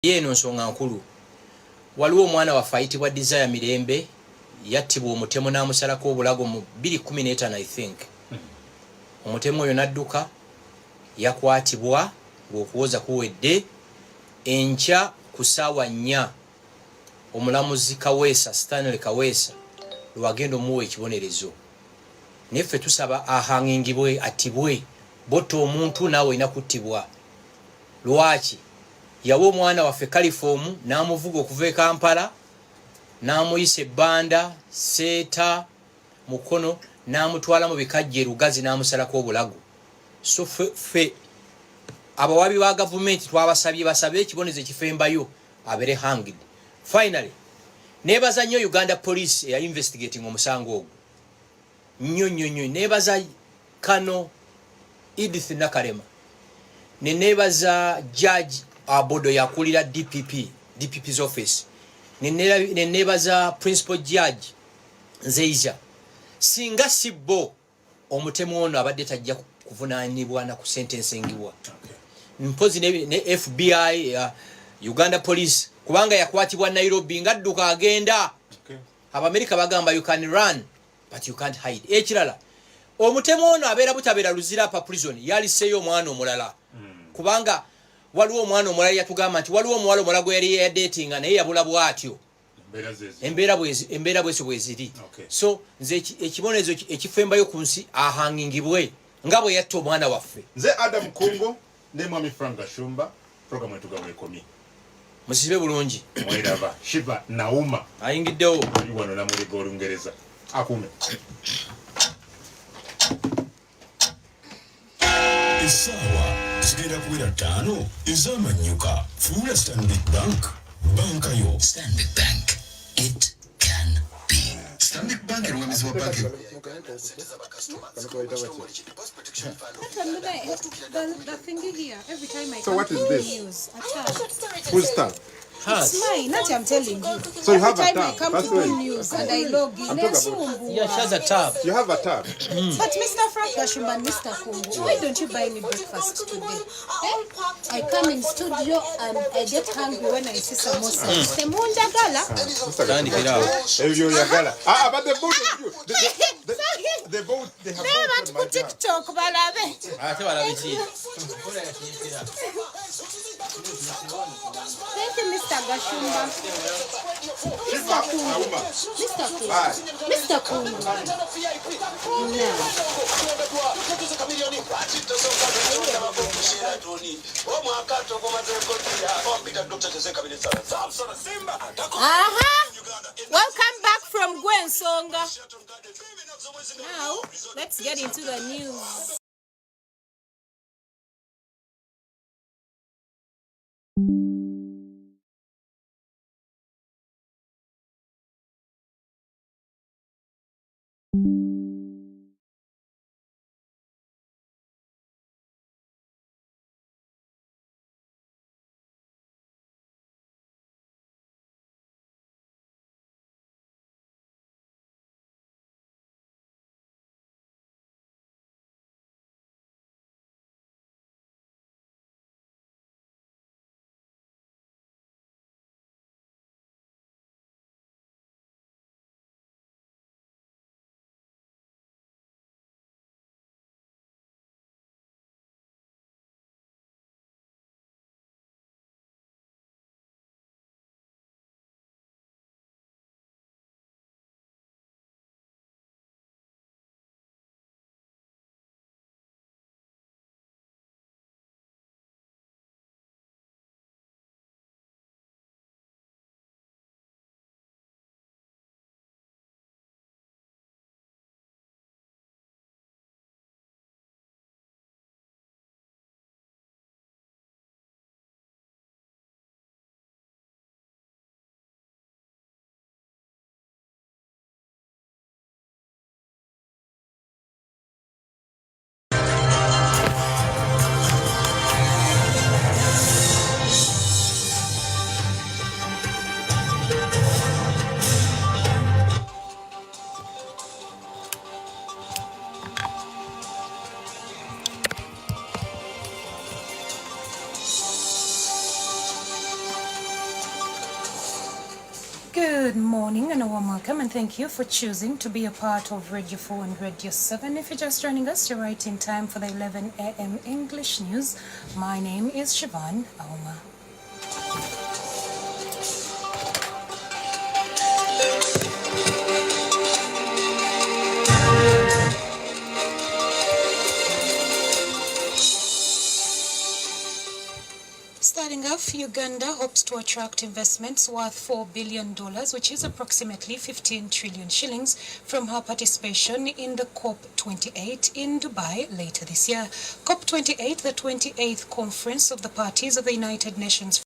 Yeno nsonga nkulu. Waliwo omwana waffe ayitibwa Desire Mirembe yattibwa omutemu n'amusalako obulago mu 2015 I think. Omutemu oyo n'adduka yakwatibwa ng'okuwoza kuwedde enkya ku ssaawa 4 omulamuzi Kaweesa Stanley Kaweesa lwagenda omuwa ekibonerezo. Neffe tusaba ahangingibwe attibwe boto omuntu naawe olina kuttibwa. Lwaki? Yawo omwana waffe kalifomu n'amuvuga okuva e Kampala n'amuyisa ebbanda seeta mukono n'amutwala mu bikajje Lugazi n'amusalako obulago. So ffe abawabi ba gavumenti twabasabye basabe ekibonezo ekifembayo abere hanged. Finally nebaza nnyo Uganda Police eya investigating omusango ogwo nnyo nebaza Kano Edith Nakalema nebaza Judge Abodo yakulira DPP's office nebaza Principal Judge Nzeiza. Singa sibbo omutemu ono abadde tajja kuvunaanibwa na ku sentencingibwa. Mpozi ne FBI Uganda Police kubanga yakwatibwa Nairobi ngadduka agenda. Abamerika bagamba you can run but you can't hide. Ekirala omutemu ono abeera butabeera luzira pa prison yaliseyo omwana omulala kubanga waliwo omwana omulala yatugamba nti waliwo omuwala omulala gwe yali yadetinga naye yabula bwatyo embeera bwezi bweziri. So nze ekibonezo ekifembayo ku nsi ahangingibwe nga bwe yatta omwana waffe. Nze Adam Kongo ne Mwami Frank Gashumba programu etugawe komi musibe bulungi mwiraba Shiba Nauma ayingiddewo wano na muri Olungereza akume Isawa zigenda kuwera 5 ez'amanyuka. Fuula Standard Bank banka yo. Standard Bank, it can be. Standard Bank erwemizi wa banki the thingy here. Every time I So what is this? news, a tab. Who's that? It's mine, not I'm telling you. So you Every have a time I tab. come That's to right. do news and I log in, Yeah, she has a tab. You have a tab. But Mr. Frank Gashumba and Mr. Kungu, why don't you buy me breakfast today? Eh? I come in studio and I get hungry when I see samosa. Temunda gala. Tandikira awo. Ebyo yagala. But the boat the boat they have They boat want on my to TikTok, balabe. Ate balabiki. Thank you, Mr. Gashumba. Shiba Nauma. Mr. Kungu. Bye. Mr. Kungu. Welcome back from Gwensonga. Now, let's get into the news. Good morning and a warm welcome, and thank you for choosing to be a part of Radio 4 and Radio 7. If you're just joining us, you're right in time for the 11 a.m. English news. My name is Siobhan Auma. Starting off, Uganda hopes to attract investments worth $4 billion, which is approximately 15 trillion shillings, from her participation in the COP28 in Dubai later this year. COP28, the 28th Conference of the Parties of the United Nations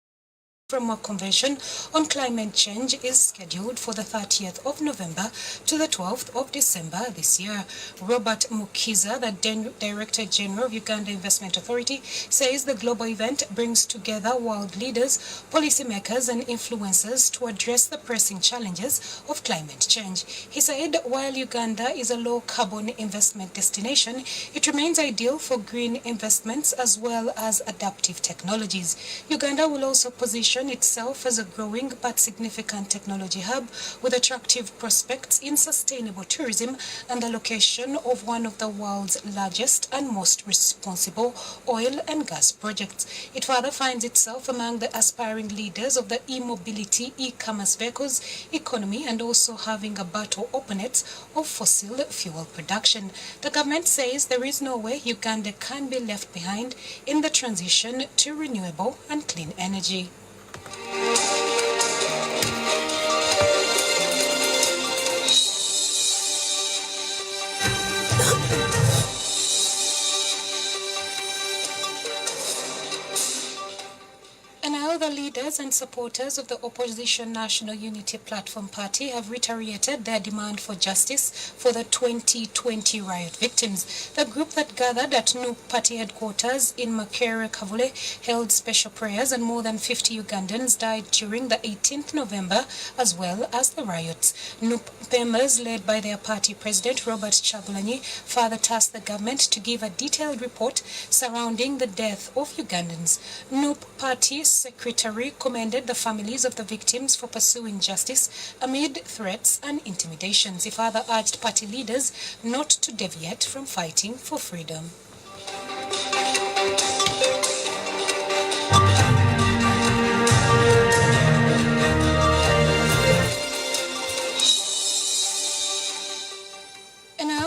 Framework Convention on Climate Change, is scheduled for the 30th of November to the 12th of December this year. Robert Mukiza, the Director General of Uganda Investment Authority, says the global event brings together world leaders, policymakers and influencers to address the pressing challenges of climate change. He said while Uganda is a low-carbon investment destination, it remains ideal for green investments as well as adaptive technologies. Uganda will also position itself as a growing but significant technology hub with attractive prospects in sustainable tourism and the location of one of the world's largest and most responsible oil and gas projects. It further finds itself among the aspiring leaders of the e-mobility, e-commerce vehicles economy, and also having a battle opponents of fossil fuel production. The government says there is no way Uganda can be left behind in the transition to renewable and clean energy. The leaders and supporters of the opposition National Unity Platform Party have reiterated their demand for justice for the 2020 riot victims. The group that gathered at NUP party headquarters in Makere, Kavule, held special prayers, and more than 50 Ugandans died during the 18th November as well as the riots. NUP members, led by their party president Robert Chagulanyi, further tasked the government to give a detailed report surrounding the death of Ugandans. NUP party secretary commended the families of the victims for pursuing justice amid threats and intimidations. He further urged party leaders not to deviate from fighting for freedom.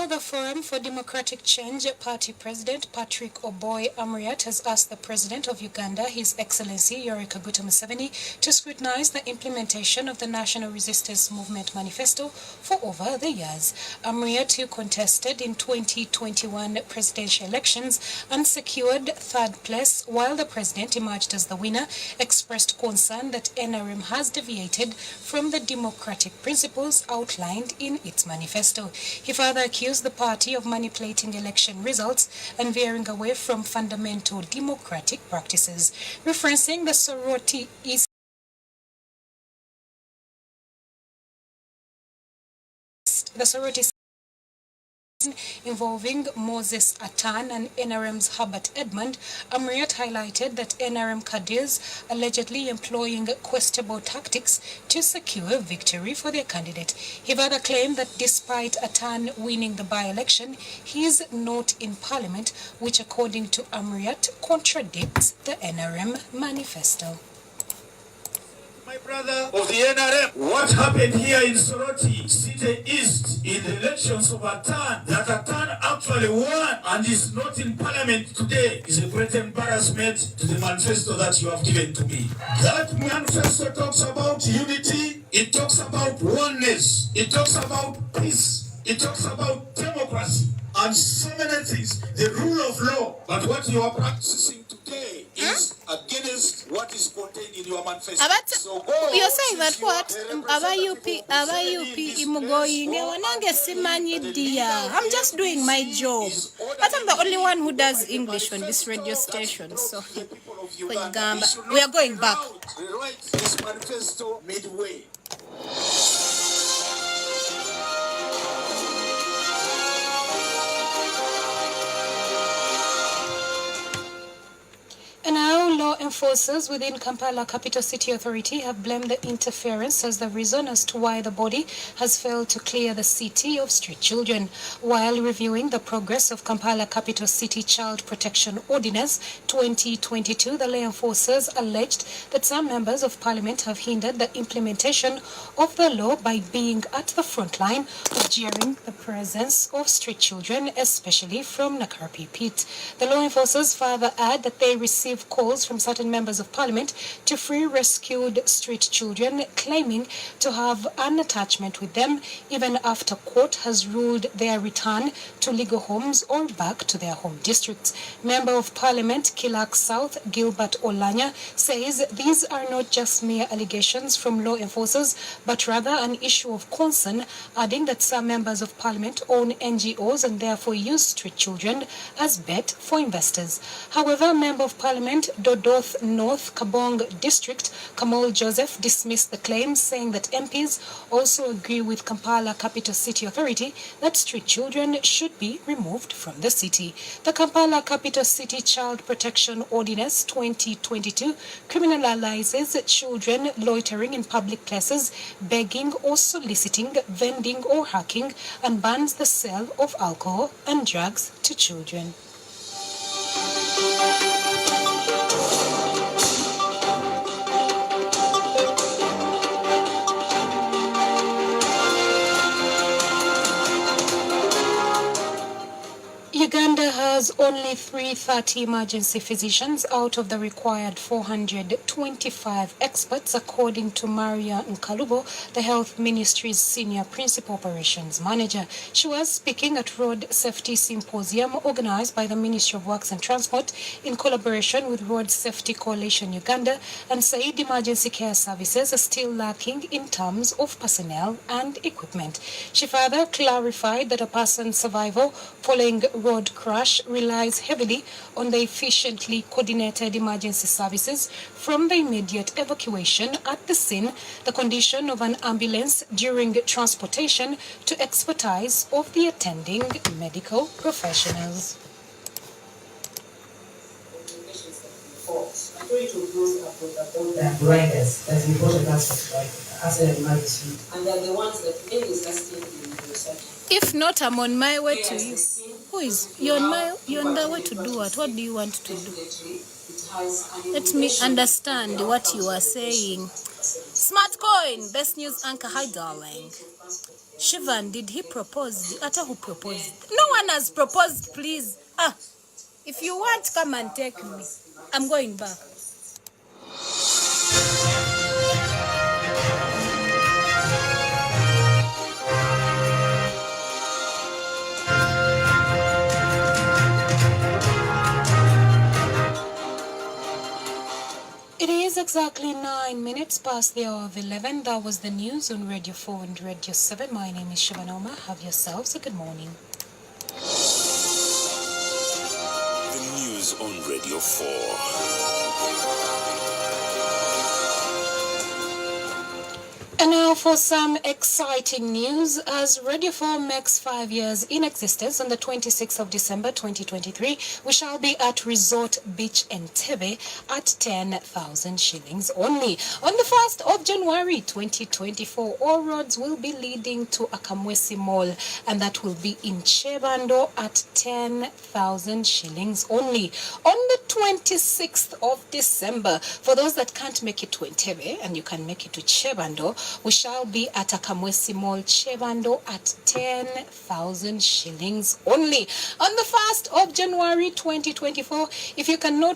The Forum for Democratic Change Party President Patrick Oboy Amuriat has asked the President of Uganda, His Excellency Yoweri Kaguta Museveni, to scrutinize the implementation of the National Resistance Movement Manifesto for over the years. Amuriat, who contested in 2021 presidential elections and secured third place while the President emerged as the winner, expressed concern that NRM has deviated from the democratic principles outlined in its manifesto. He further accused the party of manipulating election results and veering away from fundamental democratic practices. Referencing the Sorority involving Moses Atan and NRM's Herbert Edmund, Amuriat highlighted that NRM cadres allegedly employing questionable tactics to secure victory for their candidate. He further claimed that despite Atan winning the by-election, he is not in parliament, which according to Amuriat contradicts the NRM manifesto. My brother of the NRM, what happened here in Soroti City East in the elections of Atan, that Atan actually won and is not in parliament today, is a great embarrassment to the manifesto that you have given to me. That manifesto talks about unity, it talks about oneness, it talks about peace, it talks about democracy, and so many things, the rule of law. But what you are practicing today is against what is contained in your manifesto. So you're saying that what? I'm just doing my job. But I'm the only one who does English on this radio station. So we are going back. Rewrite this manifesto midway. And now, law enforcers within Kampala Capital City Authority have blamed the interference as the reason as to why the body has failed to clear the city of street children. While reviewing the progress of Kampala Capital City Child Protection Ordinance 2022, the law enforcers alleged that some members of parliament have hindered the implementation of the law by being at the front line of jeering the presence of street children, especially from Nakarapi Pit. The law enforcers further add that they receive calls from certain members of parliament to free rescued street children, claiming to have an attachment with them even after court has ruled their return to legal homes or back to their home districts. Member of Parliament Kilak South Gilbert Olanya says these are not just mere allegations from law enforcers but rather an issue of concern, adding that some members of Parliament own NGOs and therefore use street children as bait for investors. However, Member of Parliament Dodoth North Kabong District Kamal Joseph dismissed the claims, saying that MPs also agree with Kampala Capital City Authority that street children should be removed from the city. The Kampala Capital City Child Protection Ordinance 2022 criminalizes children loitering in public places, begging or soliciting, vending or hacking, and bans the sale of alcohol and drugs to children. Uganda has only 330 emergency physicians out of the required 425 experts, according to Maria Nkalubo, the Health Ministry's Senior Principal Operations Manager. She was speaking at Road Safety Symposium organized by the Ministry of Works and Transport in collaboration with Road Safety Coalition Uganda, and said emergency care services are still lacking in terms of personnel and equipment. She further clarified that a person's survival following road crash relies heavily on the efficiently coordinated emergency services, from the immediate evacuation at the scene, the condition of an ambulance during transportation, to expertise of the attending medical professionals. Riders that's important as an emergency. And they're the ones that maybe is asking the research. If not, I'm on my way to you. Who is? You're on the way to do what? What do you want to do? Let me understand what you are saying. Smart coin, best news anchor. Hi, darling. Shivan, did he propose? Ata who proposed? No one has proposed, please. If you want, come and take me. I'm going back. It is exactly 9 minutes past the hour of 11. That was the news on Radio 4 and Radio 7. My name is Shivanoma. Have yourselves a good morning. The news on Radio 4. And now for some exciting news. As Radio 4 makes 5 years in existence on the 26th of December 2023, we shall be at Resort Beach Entebbe at 10,000 shillings only. On the 1st of January 2024, all roads will be leading to Akamwesi Mall, and that will be in Chebando at 10,000 shillings only. On the 26th of December, for those that can't make it to Entebbe and you can make it to Chebando, we shall be at Akamwesi Mall, Chebando at 10,000 shillings only. On the 1st of January 2024, if you cannot